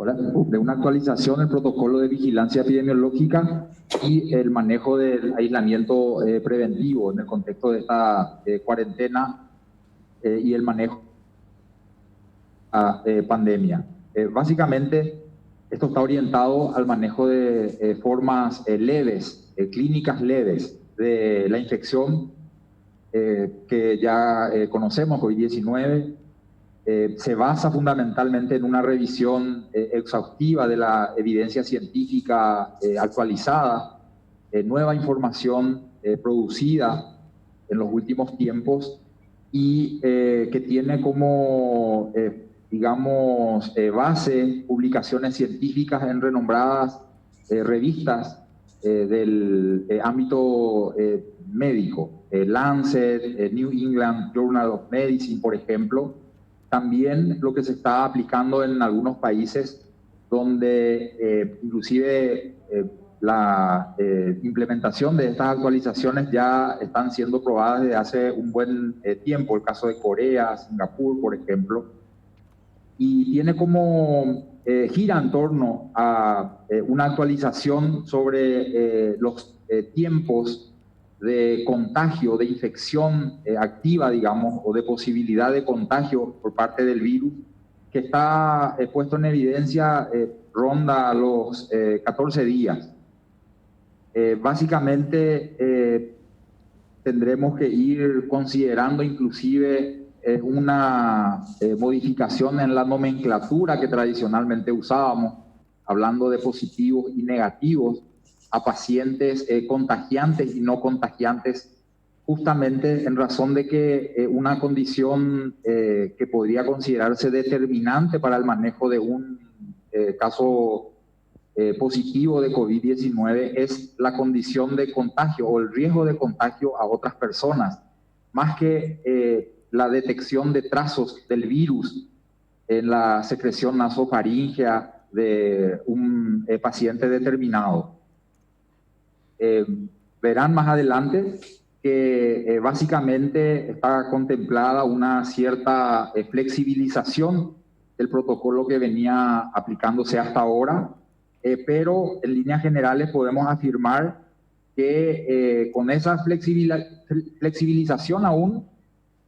de una actualización del protocolo de vigilancia epidemiológica y el manejo del aislamiento preventivo en el contexto de esta cuarentena y el manejo de la pandemia. Básicamente, esto está orientado al manejo de formas leves, clínicas leves de la infección que ya conocemos, COVID-19. Se basa fundamentalmente en una revisión exhaustiva de la evidencia científica actualizada, nueva información producida en los últimos tiempos y que tiene como, digamos, base publicaciones científicas en renombradas revistas del ámbito médico, Lancet, New England Journal of Medicine, por ejemplo. También lo que se está aplicando en algunos países donde inclusive la implementación de estas actualizaciones ya están siendo probadas desde hace un buen tiempo, el caso de Corea, Singapur, por ejemplo, y tiene como gira en torno a una actualización sobre los tiempos de contagio, de infección activa, digamos, o de posibilidad de contagio por parte del virus, que está puesto en evidencia, ronda los 14 días. Básicamente tendremos que ir considerando inclusive una modificación en la nomenclatura que tradicionalmente usábamos, hablando de positivos y negativos, a pacientes contagiantes y no contagiantes, justamente en razón de que una condición que podría considerarse determinante para el manejo de un caso positivo de COVID-19 es la condición de contagio o el riesgo de contagio a otras personas, más que la detección de trazos del virus en la secreción nasofaríngea de un paciente determinado. Verán más adelante que básicamente está contemplada una cierta flexibilización del protocolo que venía aplicándose hasta ahora, pero en líneas generales podemos afirmar que con esa flexibilización aún,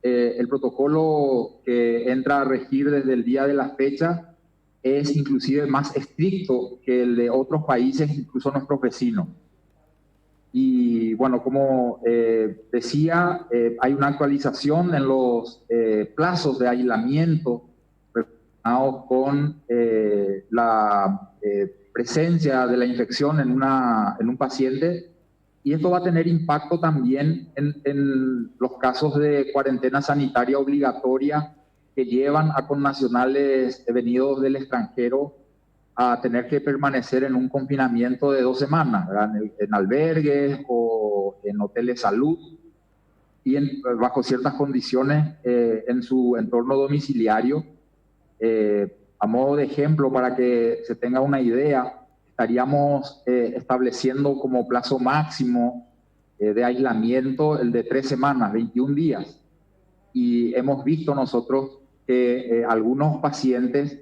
el protocolo que entra a regir desde el día de la fecha es inclusive más estricto que el de otros países, incluso nuestros vecinos. Y bueno, como decía, hay una actualización en los plazos de aislamiento relacionados con la presencia de la infección en un paciente, y esto va a tener impacto también en los casos de cuarentena sanitaria obligatoria que llevan a connacionales venidos del extranjero a tener que permanecer en un confinamiento de 2 semanas, en albergues o en hoteles de salud y bajo ciertas condiciones en su entorno domiciliario. A modo de ejemplo, para que se tenga una idea, estaríamos estableciendo como plazo máximo de aislamiento el de 3 semanas, 21 días. Y hemos visto nosotros que algunos pacientes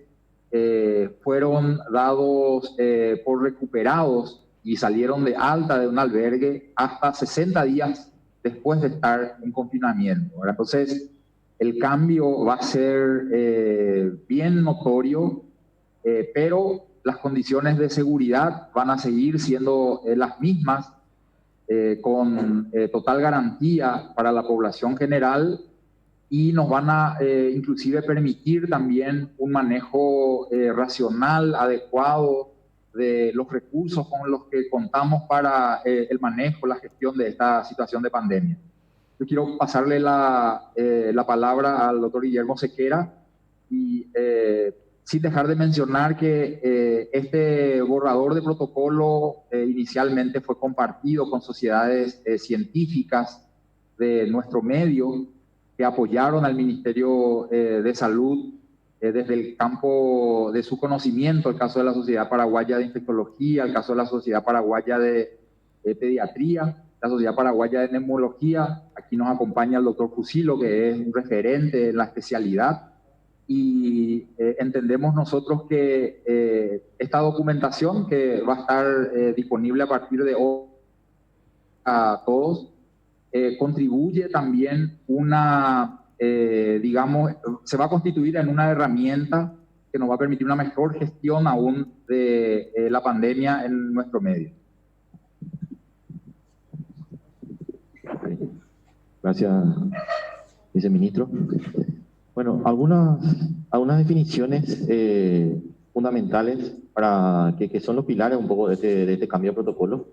fueron dados por recuperados y salieron de alta de un albergue hasta 60 días después de estar en confinamiento, ¿verdad? Entonces, el cambio va a ser bien notorio, pero las condiciones de seguridad van a seguir siendo las mismas, con total garantía para la población general, y nos van a inclusive permitir también un manejo racional, adecuado de los recursos con los que contamos para el manejo, la gestión de esta situación de pandemia. Yo quiero pasarle la palabra al doctor Guillermo Sequera, y sin dejar de mencionar que este borrador de protocolo inicialmente fue compartido con sociedades científicas de nuestro medio, que apoyaron al Ministerio de Salud desde el campo de su conocimiento, el caso de la Sociedad Paraguaya de Infectología, el caso de la Sociedad Paraguaya de Pediatría, la Sociedad Paraguaya de Neumología. Aquí nos acompaña el doctor Fusilo, que es un referente en la especialidad. y entendemos nosotros que esta documentación que va a estar disponible a partir de hoy a todos, contribuye también digamos, se va a constituir en una herramienta que nos va a permitir una mejor gestión aún de la pandemia en nuestro medio. Gracias, viceministro. Bueno, algunas definiciones fundamentales para que son los pilares un poco de este cambio de protocolo.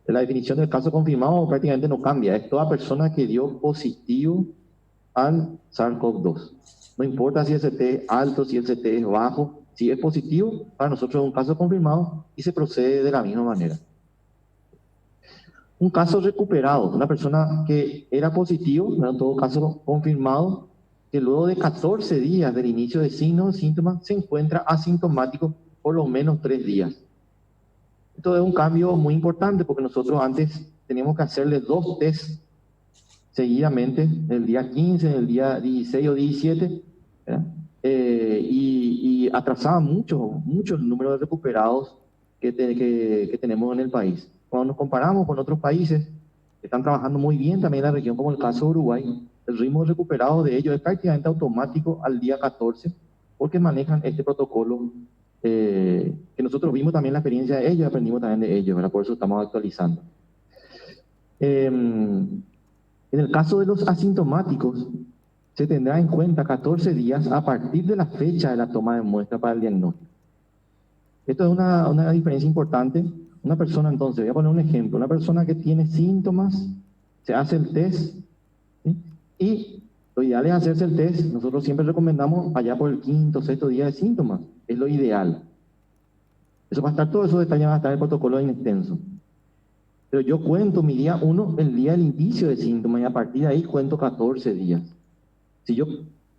La definición del caso confirmado prácticamente no cambia, es toda persona que dio positivo al SARS-CoV-2. No importa si el CT es alto, si el CT es bajo, si es positivo, para nosotros es un caso confirmado y se procede de la misma manera. Un caso recuperado, una persona que era positivo, en todo caso confirmado, que luego de 14 días del inicio de signos y síntomas se encuentra asintomático por lo menos 3 días. Esto es un cambio muy importante porque nosotros antes teníamos que hacerle 2 tests seguidamente, el día 15, el día 16 o 17, y atrasaba mucho el número de recuperados que tenemos en el país. Cuando nos comparamos con otros países que están trabajando muy bien también en la región, como el caso de Uruguay, el ritmo de recuperado de ellos es prácticamente automático al día 14, porque manejan este protocolo que nosotros vimos también la experiencia de ellos, aprendimos también de ellos, ¿verdad? Por eso estamos actualizando. En el caso de los asintomáticos, se tendrá en cuenta 14 días a partir de la fecha de la toma de muestra para el diagnóstico. Esto es una diferencia importante. Una persona, entonces, voy a poner un ejemplo, una persona que tiene síntomas, se hace el test, ¿sí? Y lo ideal es hacerse el test. Nosotros siempre recomendamos allá por el 5º o 6º día de síntomas, es lo ideal. Eso va a estar, todos esos detalles van a estar en el protocolo en extenso. Pero yo cuento mi día 1, el día del inicio de síntomas, y a partir de ahí cuento 14 días. Si yo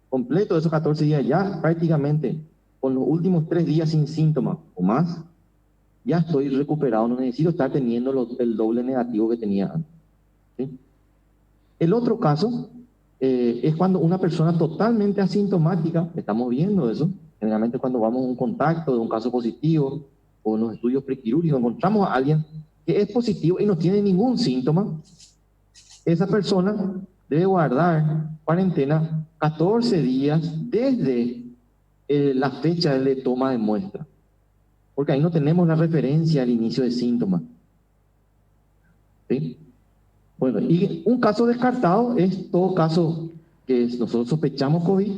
completo esos 14 días ya prácticamente con los últimos 3 días sin síntomas o más, ya estoy recuperado, no necesito estar teniendo el doble negativo que tenía antes, ¿sí? El otro caso es cuando una persona totalmente asintomática, estamos viendo eso, generalmente cuando vamos a un contacto de un caso positivo o en los estudios prequirúrgicos encontramos a alguien que es positivo y no tiene ningún síntoma, esa persona debe guardar cuarentena 14 días desde la fecha de toma de muestra, porque ahí no tenemos la referencia al inicio de síntomas, ¿sí? Bueno, y un caso descartado es todo caso que nosotros sospechamos COVID,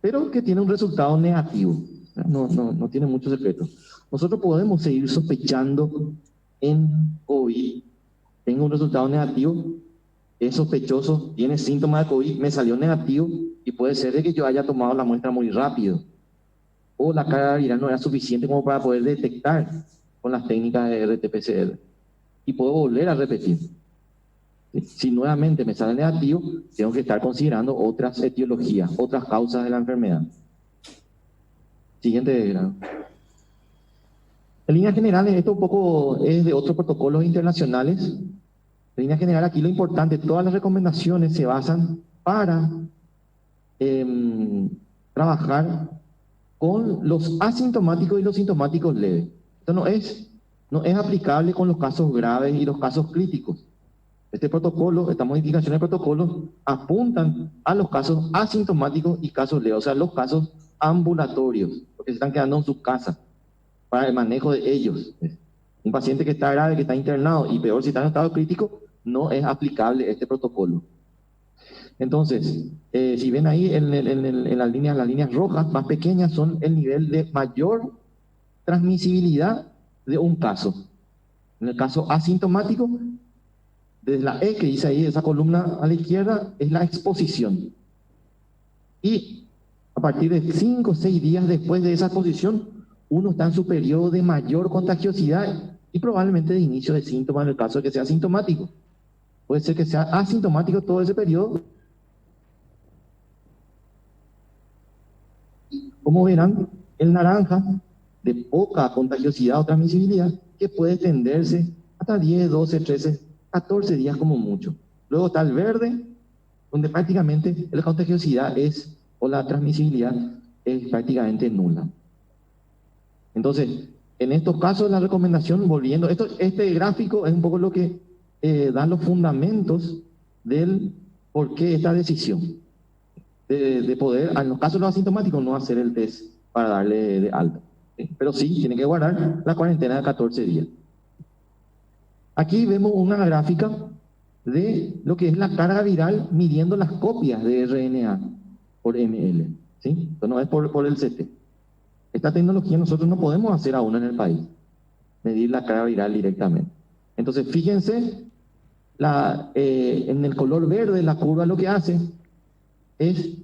pero que tiene un resultado negativo. No tiene mucho secreto. Nosotros podemos seguir sospechando en COVID, tengo un resultado negativo, es sospechoso, tiene síntomas de COVID, me salió negativo y puede ser de que yo haya tomado la muestra muy rápido o la carga viral no era suficiente como para poder detectar con las técnicas de RT-PCR y puedo volver a repetir. Si nuevamente me sale negativo, tengo que estar considerando otras etiologías, otras causas de la enfermedad. Siguiente diagrama. En líneas generales, esto un poco es de otros protocolos internacionales. En líneas generales, aquí lo importante, todas las recomendaciones se basan para trabajar con los asintomáticos y los sintomáticos leves. Esto no es aplicable con los casos graves y los casos críticos. Este protocolo, esta modificación del protocolo, apuntan a los casos asintomáticos y casos leves, o sea, los casos ambulatorios, porque se están quedando en sus casas para el manejo de ellos. Un paciente que está grave, que está internado, y peor si está en estado crítico, no es aplicable este protocolo. Entonces, si ven ahí en las líneas rojas más pequeñas son el nivel de mayor transmisibilidad de un caso. En el caso asintomático, desde la E que dice ahí, esa columna a la izquierda, es la exposición. Y a partir de 5 o 6 días después de esa exposición, uno está en su periodo de mayor contagiosidad y probablemente de inicio de síntomas en el caso de que sea asintomático. Puede ser que sea asintomático todo ese periodo. Como verán, el naranja, de poca contagiosidad o transmisibilidad, que puede extenderse hasta 10, 12, 13, 14 días como mucho. Luego está el verde, donde prácticamente la contagiosidad es o la transmisibilidad es prácticamente nula. Entonces, en estos casos la recomendación, volviendo, este gráfico es un poco lo que da los fundamentos del por qué esta decisión de poder, en los casos de los asintomáticos, no hacer el test para darle de alta. ¿Sí? Pero sí, tiene que guardar la cuarentena de 14 días. Aquí vemos una gráfica de lo que es la carga viral midiendo las copias de RNA por ml. ¿Sí? Esto no es por el CT. Esta tecnología nosotros no podemos hacer aún en el país, medir la carga viral directamente. Entonces, fíjense, en el color verde la curva lo que hace es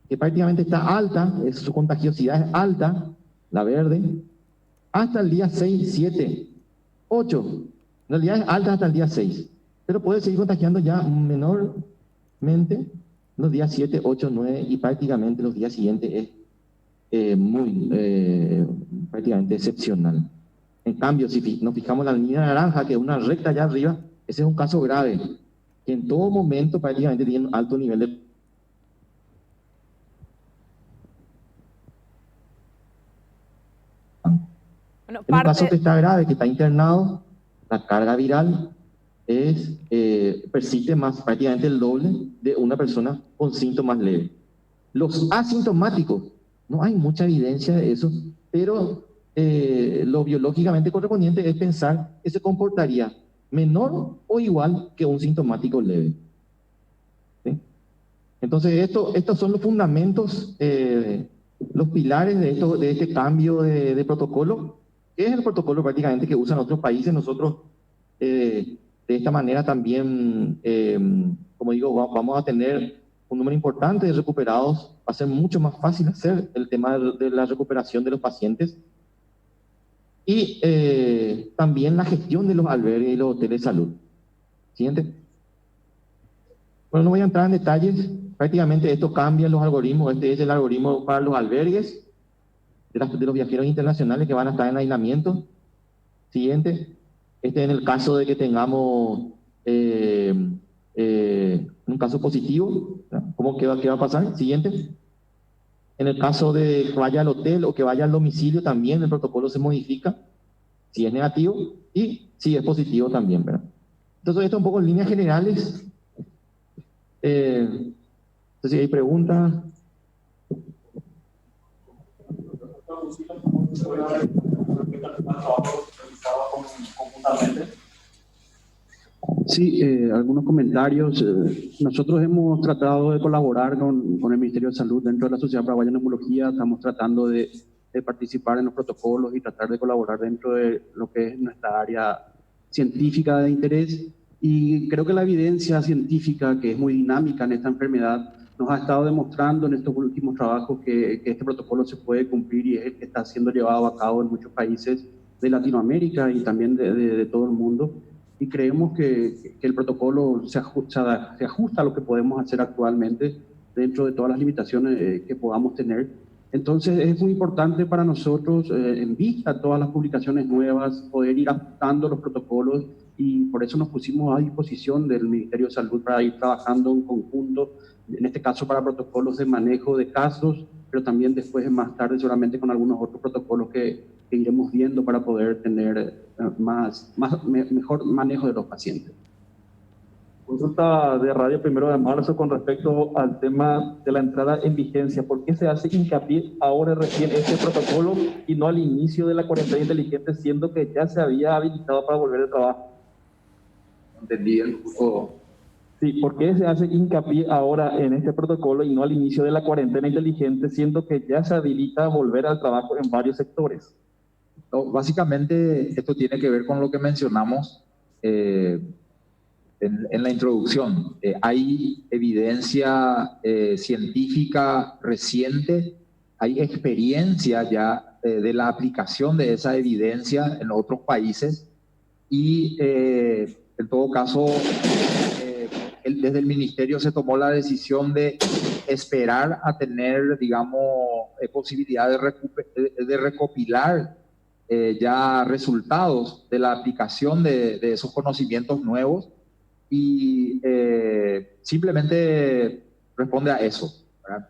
que prácticamente está alta, su contagiosidad es alta, la verde, hasta el día 6, 7, 8. En realidad es alta hasta el día 6, pero puede seguir contagiando ya menormente los días 7, 8, 9 y prácticamente los días siguientes es prácticamente excepcional. En cambio, si nos fijamos en la línea naranja, que es una recta allá arriba, ese es un caso grave, que en todo momento prácticamente tiene un alto nivel de... Bueno, en un caso que está grave, que está internado, la carga viral persiste más, prácticamente el doble de una persona con síntomas leves. Los asintomáticos, no hay mucha evidencia de eso, pero lo biológicamente correspondiente es pensar que se comportaría menor o igual que un sintomático leve. ¿Sí? Entonces, estos son los fundamentos, los pilares de este cambio de protocolo, que es el protocolo prácticamente que usan otros países. Nosotros, de esta manera también, como digo, vamos a tener un número importante de recuperados. Va a ser mucho más fácil hacer el tema de la recuperación de los pacientes. Y también la gestión de los albergues y los hoteles de salud. Siguiente. Bueno, no voy a entrar en detalles. Prácticamente esto cambia los algoritmos. Este es el algoritmo para los albergues de los viajeros internacionales que van a estar en aislamiento. Siguiente. Este en el caso de que tengamos un caso positivo. ¿Qué va a pasar? Siguiente. En el caso de que vaya al hotel o que vaya al domicilio, también el protocolo se modifica, si es negativo y si es positivo también, ¿verdad? Entonces, esto un poco en líneas generales. Entonces, si hay preguntas. Sí, algunos comentarios. Nosotros hemos tratado de colaborar con el Ministerio de Salud dentro de la Sociedad Paraguaya de Neumología. Estamos tratando de participar en los protocolos y tratar de colaborar dentro de lo que es nuestra área científica de interés. Y creo que la evidencia científica, que es muy dinámica en esta enfermedad, nos ha estado demostrando en estos últimos trabajos que este protocolo se puede cumplir y es el que está siendo llevado a cabo en muchos países de Latinoamérica y también de todo el mundo. Y creemos que el protocolo se ajusta a lo que podemos hacer actualmente dentro de todas las limitaciones que podamos tener. Entonces es muy importante para nosotros, en vista de todas las publicaciones nuevas, poder ir ajustando los protocolos, y por eso nos pusimos a disposición del Ministerio de Salud para ir trabajando en conjunto, en este caso para protocolos de manejo de casos, pero también después, más tarde, seguramente con algunos otros protocolos que iremos viendo para poder tener mejor manejo de los pacientes. Consulta de Radio 1 de marzo con respecto al tema de la entrada en vigencia. ¿Por qué se hace hincapié ahora recién este protocolo y no al inicio de la cuarentena inteligente, siendo que ya se había habilitado para volver al trabajo? ¿Entendí? Sí, ¿por qué se hace hincapié ahora en este protocolo y no al inicio de la cuarentena inteligente, siendo que ya se habilita volver al trabajo en varios sectores? No, básicamente esto tiene que ver con lo que mencionamos en la introducción. Hay evidencia científica reciente, hay experiencia ya de la aplicación de esa evidencia en otros países y en todo caso desde el ministerio se tomó la decisión de esperar a tener, digamos, posibilidad de recopilar ya resultados de la aplicación de esos conocimientos nuevos y simplemente responde a eso. ¿verdad?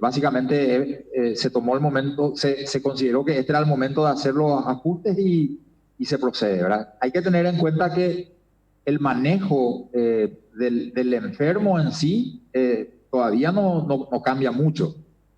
Básicamente se tomó el momento, se consideró que este era el momento de hacer los ajustes y se procede, ¿verdad? Hay que tener en cuenta que el manejo del enfermo en sí todavía no cambia mucho.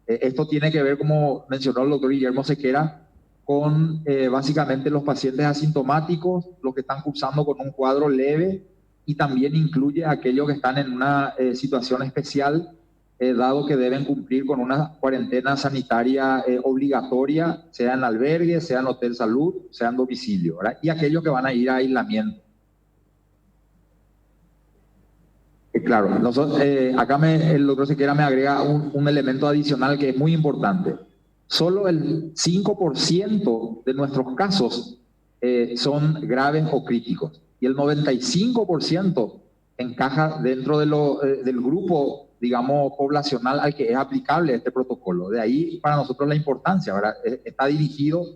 Esto tiene que ver, como mencionó el doctor Guillermo Sequera, con básicamente los pacientes asintomáticos, los que están cursando con un cuadro leve, y también incluye a aquellos que están en una situación especial, dado que deben cumplir con una cuarentena sanitaria obligatoria, sea en albergue, sea en hotel salud, sea en domicilio, ¿verdad? Y aquellos que van a ir a aislamiento. Claro, acá el doctor Sequera me agrega un elemento adicional que es muy importante. Solo el 5% de nuestros casos son graves o críticos, y el 95% encaja dentro del grupo, digamos, poblacional al que es aplicable este protocolo. De ahí para nosotros la importancia, ¿verdad? Está dirigido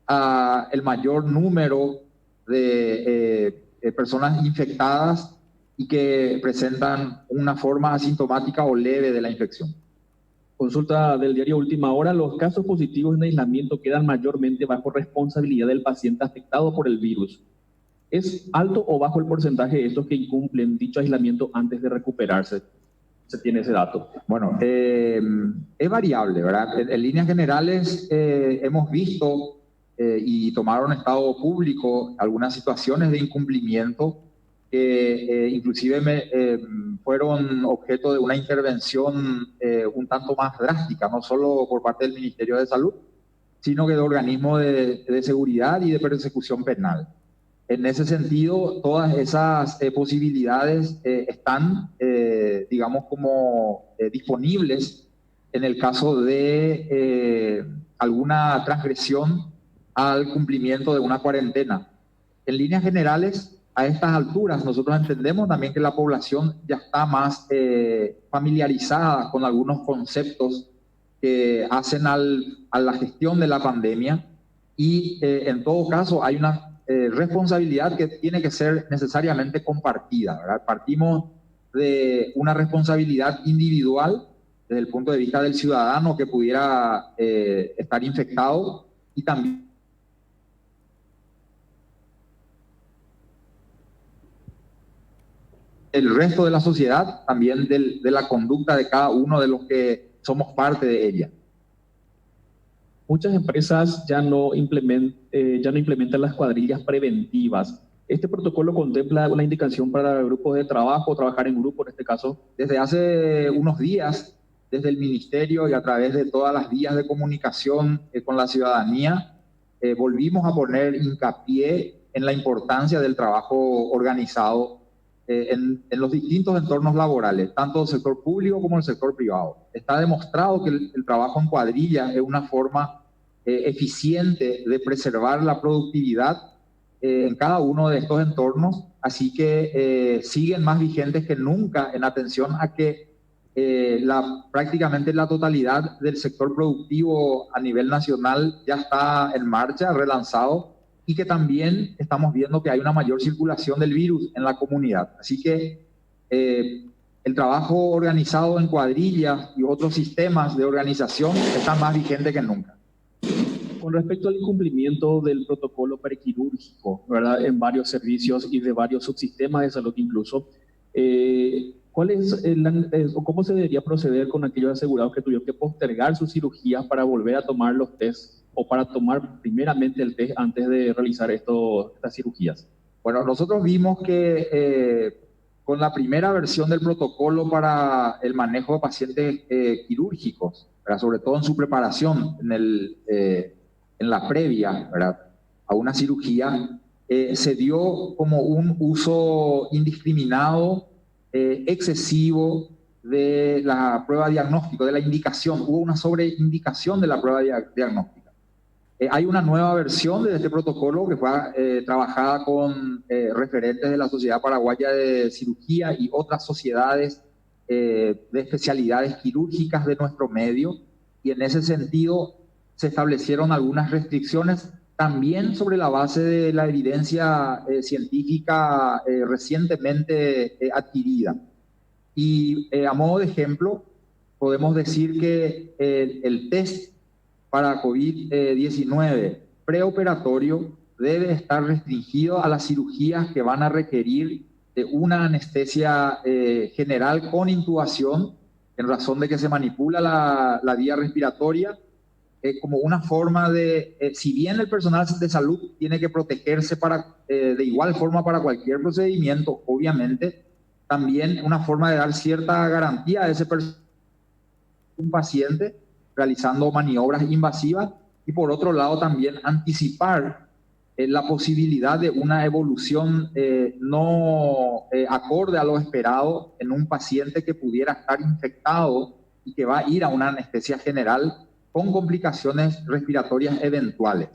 a el mayor número de personas infectadas y que presentan una forma asintomática o leve de la infección. Consulta del diario Última Hora: los casos positivos en aislamiento quedan mayormente bajo responsabilidad del paciente afectado por el virus. ¿Es alto o bajo el porcentaje de estos que incumplen dicho aislamiento antes de recuperarse? ¿Se tiene ese dato? Bueno, es variable, ¿verdad? En líneas generales hemos visto y tomaron estado público algunas situaciones de incumplimiento que inclusive fueron objeto de una intervención un tanto más drástica, no solo por parte del Ministerio de Salud, sino que de organismos de seguridad y de persecución penal. En ese sentido, todas esas posibilidades están, digamos, como disponibles en el caso de alguna transgresión al cumplimiento de una cuarentena. En líneas generales, a estas alturas, nosotros entendemos también que la población ya está más familiarizada con algunos conceptos que hacen a la gestión de la pandemia, y en todo caso hay una responsabilidad que tiene que ser necesariamente compartida, ¿verdad? Partimos de una responsabilidad individual desde el punto de vista del ciudadano que pudiera estar infectado, y también el resto de la sociedad, también de la conducta de cada uno de los que somos parte de ella. Muchas empresas ya no implementan las cuadrillas preventivas. ¿Este protocolo contempla una indicación para grupos de trabajo, trabajar en grupo en este caso? Desde hace unos días, desde el Ministerio y a través de todas las vías de comunicación con la ciudadanía, volvimos a poner hincapié en la importancia del trabajo organizado en los distintos entornos laborales, tanto del sector público como del sector privado. Está demostrado que el trabajo en cuadrilla es una forma eficiente de preservar la productividad en cada uno de estos entornos, así que siguen más vigentes que nunca en atención a que prácticamente la totalidad del sector productivo a nivel nacional ya está en marcha, relanzado, y que también estamos viendo que hay una mayor circulación del virus en la comunidad. Así que el trabajo organizado en cuadrillas y otros sistemas de organización están más vigentes que nunca. Con respecto al incumplimiento del protocolo prequirúrgico, ¿verdad?, en varios servicios y de varios subsistemas de salud incluso, ¿cómo se debería proceder con aquellos asegurados que tuvieron que postergar sus cirugías para volver a tomar los test o para tomar primeramente el test antes de realizar estas cirugías? Bueno, nosotros vimos que con la primera versión del protocolo para el manejo de pacientes quirúrgicos, ¿verdad?, sobre todo en su preparación, en la previa, ¿verdad?, a una cirugía, se dio como un uso indiscriminado, excesivo de la prueba diagnóstica, de la indicación. Hubo una sobreindicación de la prueba diagnóstica. Hay una nueva versión de este protocolo que fue trabajada con referentes de la Sociedad Paraguaya de Cirugía y otras sociedades de especialidades quirúrgicas de nuestro medio, y en ese sentido se establecieron algunas restricciones también sobre la base de la evidencia científica recientemente adquirida. Y a modo de ejemplo, podemos decir que el test para COVID-19 preoperatorio debe estar restringido a las cirugías que van a requerir de una anestesia general con intubación, en razón de que se manipula la vía respiratoria, como una forma de, si bien el personal de salud tiene que protegerse de igual forma para cualquier procedimiento, obviamente, también una forma de dar cierta garantía a ese un paciente realizando maniobras invasivas, y por otro lado también anticipar la posibilidad de una evolución no acorde a lo esperado en un paciente que pudiera estar infectado y que va a ir a una anestesia general con complicaciones respiratorias eventuales.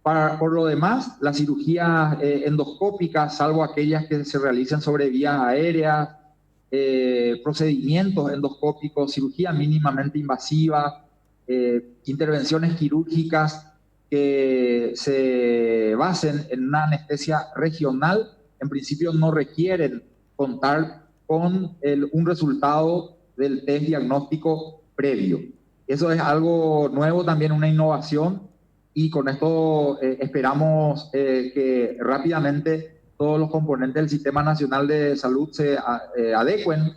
Por lo demás, las cirugías endoscópicas, salvo aquellas que se realicen sobre vías aéreas, procedimientos endoscópicos, cirugía mínimamente invasiva, intervenciones quirúrgicas que se basen en una anestesia regional, en principio no requieren contar con un resultado del test diagnóstico previo. Eso es algo nuevo, también una innovación, y con esto esperamos que rápidamente todos los componentes del Sistema Nacional de Salud se adecuen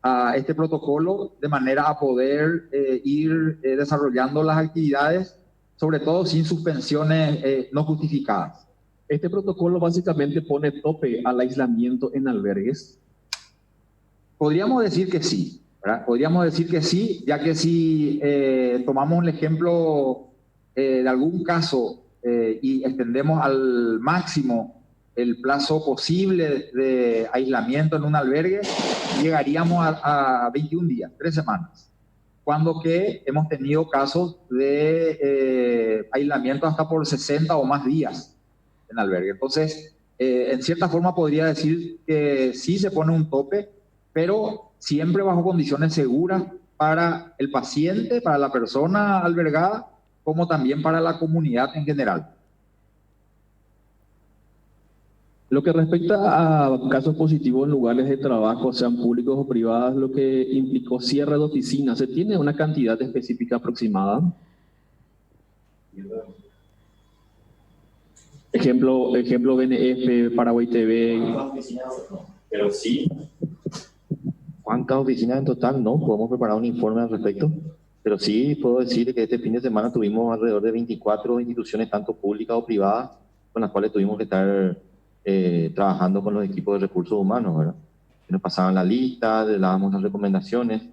a este protocolo de manera a poder ir desarrollando las actividades, sobre todo sin suspensiones no justificadas. Este protocolo básicamente pone tope al aislamiento en albergues. Podríamos decir que sí, ¿verdad? Podríamos decir que sí, ya que si tomamos el ejemplo de algún caso y extendemos al máximo el plazo posible de aislamiento en un albergue, llegaríamos a 21 días, 3 semanas. Cuando que hemos tenido casos de aislamiento hasta por 60 o más días en albergue. Entonces, en cierta forma podría decir que sí se pone un tope, pero siempre bajo condiciones seguras para el paciente, para la persona albergada, como también para la comunidad en general. Lo que respecta a casos positivos en lugares de trabajo, sean públicos o privados, lo que implicó cierre de oficinas, ¿se tiene una cantidad específica aproximada? Ejemplo BNF, Paraguay TV. Pero sí. ¿Cuántas oficinas en total? No, podemos preparar un informe al respecto, pero sí puedo decir que este fin de semana tuvimos alrededor de 24 instituciones, tanto públicas o privadas, con las cuales tuvimos que estar trabajando con los equipos de recursos humanos, ¿verdad? Que nos pasaban la lista, le dábamos las recomendaciones.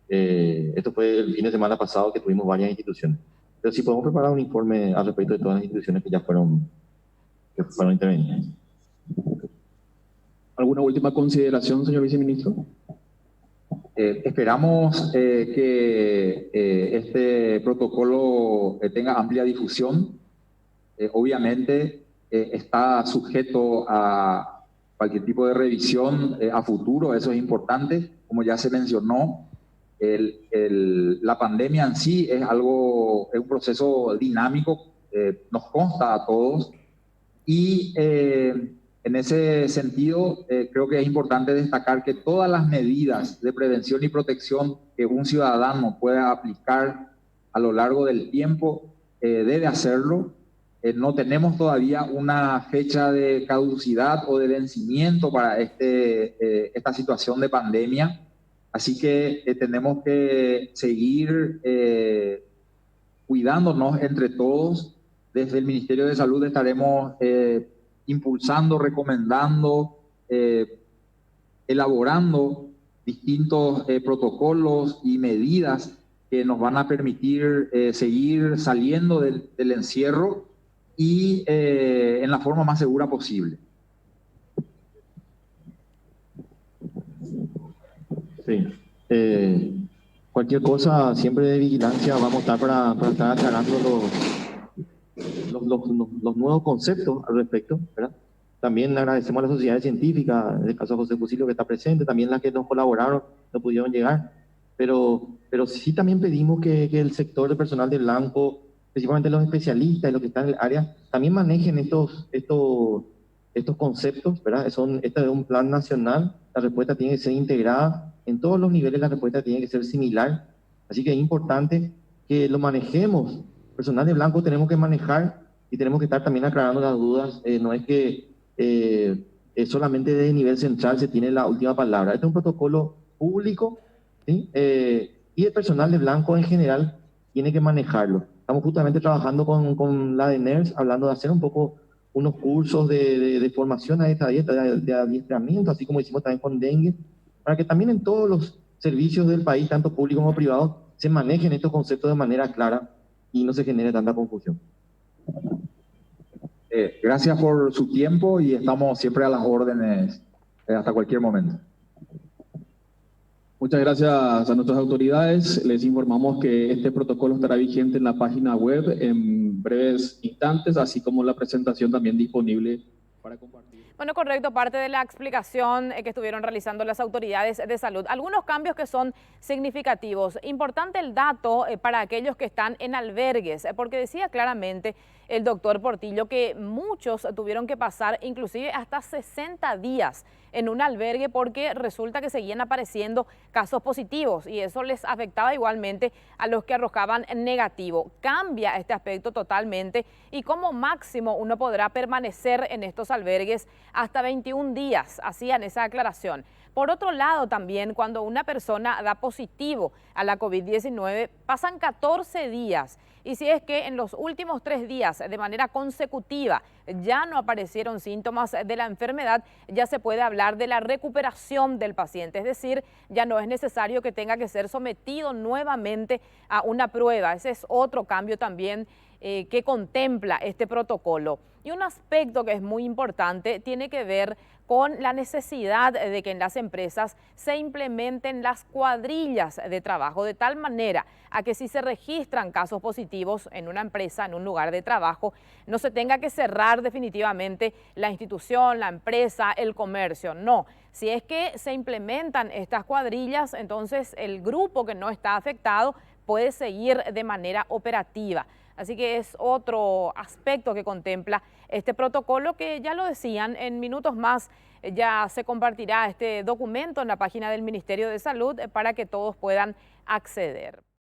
Esto fue el fin de semana pasado que tuvimos varias instituciones. Pero sí podemos preparar un informe al respecto de todas las instituciones que ya fueron intervenidas. ¿Alguna última consideración, señor viceministro? Esperamos que este protocolo tenga amplia difusión. Obviamente está sujeto a cualquier tipo de revisión a futuro, eso es importante. Como ya se mencionó, la pandemia en sí es un proceso dinámico, nos consta a todos, y en ese sentido creo que es importante destacar que todas las medidas de prevención y protección que un ciudadano pueda aplicar a lo largo del tiempo debe hacerlo. No tenemos todavía una fecha de caducidad o de vencimiento para esta situación de pandemia, así que tenemos que seguir cuidándonos entre todos. Desde el Ministerio de Salud estaremos impulsando, recomendando, elaborando distintos protocolos y medidas que nos van a permitir seguir saliendo del encierro y en la forma más segura posible. Sí. Cualquier cosa, siempre de vigilancia, vamos a estar para estar aclarando los nuevos conceptos al respecto, ¿verdad? También agradecemos a las sociedades científicas, en el caso de José Fusilio que está presente, también las que nos colaboraron, no pudieron llegar, pero sí también pedimos que el sector de personal de blanco, principalmente los especialistas y los que están en el área, también manejen estos estos conceptos, ¿verdad? Este es un plan nacional, la respuesta tiene que ser integrada, en todos los niveles la respuesta tiene que ser similar, así que es importante que lo manejemos. Personal de blanco tenemos que manejar y tenemos que estar también aclarando las dudas, no es que solamente de nivel central se tiene la última palabra. Este es un protocolo público, ¿sí? Y el personal de blanco en general tiene que manejarlo. Estamos justamente trabajando con la de NERS, hablando de hacer un poco unos cursos de formación a esta dieta, de adiestramiento, así como hicimos también con dengue, para que también en todos los servicios del país, tanto públicos como privados, se manejen estos conceptos de manera clara y no se genere tanta confusión. Gracias por su tiempo y estamos siempre a las órdenes hasta cualquier momento. Muchas gracias a nuestras autoridades. Les informamos que este protocolo estará vigente en la página web en breves instantes, así como la presentación también disponible para compartir. Bueno, correcto, parte de la explicación que estuvieron realizando las autoridades de salud. Algunos cambios que son significativos. Importante el dato para aquellos que están en albergues, porque decía claramente el doctor Portillo que muchos tuvieron que pasar inclusive hasta 60 días en un albergue porque resulta que seguían apareciendo casos positivos y eso les afectaba igualmente a los que arrojaban negativo. Cambia este aspecto totalmente y como máximo uno podrá permanecer en estos albergues hasta 21 días, hacían esa aclaración. Por otro lado también, cuando una persona da positivo a la COVID-19, pasan 14 días. Y si es que en los últimos 3 días, de manera consecutiva, ya no aparecieron síntomas de la enfermedad, ya se puede hablar de la recuperación del paciente. Es decir, ya no es necesario que tenga que ser sometido nuevamente a una prueba. Ese es otro cambio también que contempla este protocolo. Y un aspecto que es muy importante tiene que ver con la necesidad de que en las empresas se implementen las cuadrillas de trabajo de tal manera a que si se registran casos positivos en una empresa, en un lugar de trabajo, no se tenga que cerrar definitivamente la institución, la empresa, el comercio. No, si es que se implementan estas cuadrillas, entonces el grupo que no está afectado puede seguir de manera operativa. Así que es otro aspecto que contempla este protocolo que ya lo decían, en minutos más ya se compartirá este documento en la página del Ministerio de Salud para que todos puedan acceder.